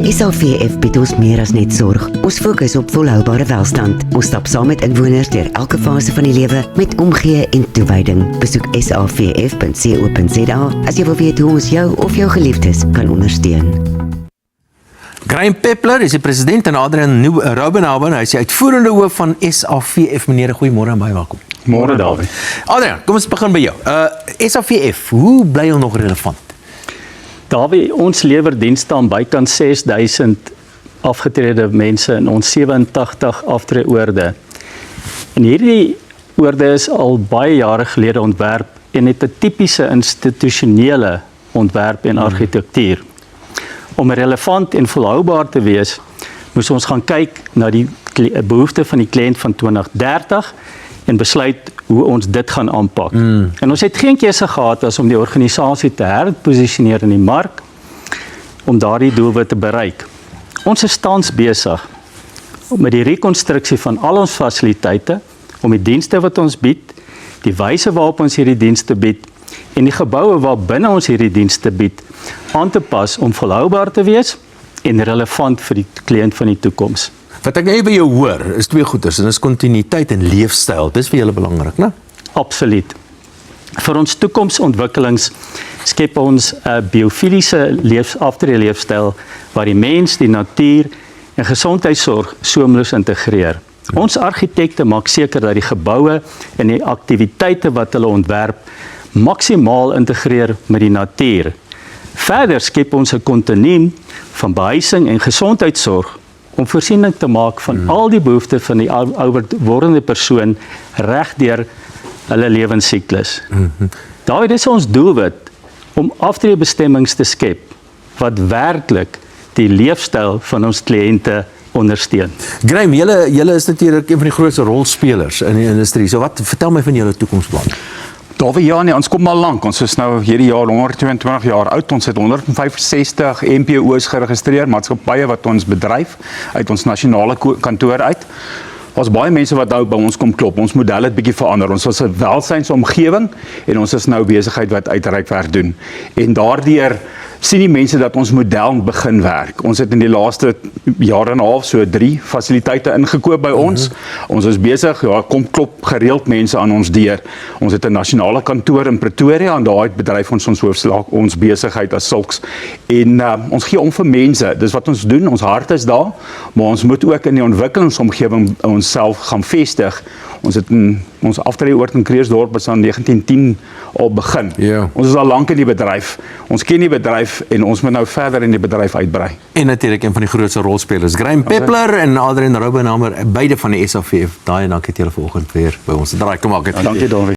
SAVF bied ons meer as net sorg. Ons fokus op volhoubare welstand. Ons stap saam met inwoners deur elke fase van die lewe met omgee en toewyding. Besoek savf.co.za as jy wil weet hoe ons jou of jou geliefdes kan ondersteun. Graham Peppler is die president en Adrian Raubenhauben, hy is die uitvoerende hoof van SAVF. Meneer, goeiemôre en baie welkom. Môre, Dawie. Adrian, kom ons begin by jou. SAVF, hoe bly ons nog relevant? Dawie, ons lewer dienste aan bykans 6000 afgetrede mense in ons 87 aftreeoorde. En hierdie oorde is al baie jare gelede ontwerp en het 'n tipiese institusionele ontwerp en argitektuur. Om relevant en volhoubaar te wees, moes ons gaan kyk na die behoefte van die kliënt van 2030 en besluit hoe ons dit gaan aanpak. En ons het geen keuse gehad as om die organisasie te herposisioneer in die mark om daardie doelwit te bereik. Ons is tans besig met die rekonstruksie van al ons fasiliteite om die dienste wat ons bied, die wyse waarop ons hierdie dienste bied en die geboue waarbinne ons hierdie dienste bied aan te pas om volhoubaar te wees en relevant vir die kliënt van die toekoms. Wat ek nou by jou hoor, is twee goeders, en is kontinuïteit en leefstyl. Dis vir julle belangrik, né? Absoluut. Vir ons toekomsontwikkelings skep ons 'n biofiliese leefstyl waar die mens, die natuur en gesondheidsorg soemloos integreer. Ons argitekte maak seker dat die geboue en die aktiwiteite wat hulle ontwerp maksimaal integreer met die natuur. Verder skep ons 'n kontinuum van behuising en gesondheidsorg om voorsiening te maak van al die behoeftes van die ouer wordende persoon reg deur hulle lewensiklus. Daarbij is ons doelwit om aftreebestemmings te skep wat werklik die leefstyl van ons kliënte ondersteun. Graham, julle is natuurlik een van die grootste rolspelers in die industrie. So vertel my van julle toekomsplan. Dawie, ja nee, ons kom al lank. Ons is nou hierdie jaar 122 jaar oud. Ons het 165 MPO's geregistreer, maatskappye wat ons bedryf uit ons nasionale kantoor uit. Ons baie mense wat nou by ons kom klop. Ons model het bietjie verander. Ons was 'n welsynsomgewing en ons is nou besigheid wat uitreikwerk doen. En daardeur sien die mense dat ons model begin werk. Ons het in die laaste jaar en 'n half so 3 fasiliteite ingekoop by ons. Ons is besig, ja, kom klop gereeld mense aan ons deur. Ons het 'n nasionale kantoor in Pretoria en daar bedryf ons hoofsaak ons besigheid as sulks. En ons gee om vir mense. Dis wat ons doen. Ons hart is daar, maar ons moet ook in die ontwikkelingsomgewing onsself gaan vestig. Ons het ons aftreeoord in Kreersdorp is aan 1910 al begin. Ja. Ons is al lank in die bedryf. Ons ken die bedryf en ons moet nou verder in die bedryf uitbrei. En natuurlik een van die grootste rolspelers, Graham Peppler en Adrian Raubenhauben, beide van die SAVF. Daai en dankie dat julle vanoggend weer by ons draai kom maak het. Dankie Dawie.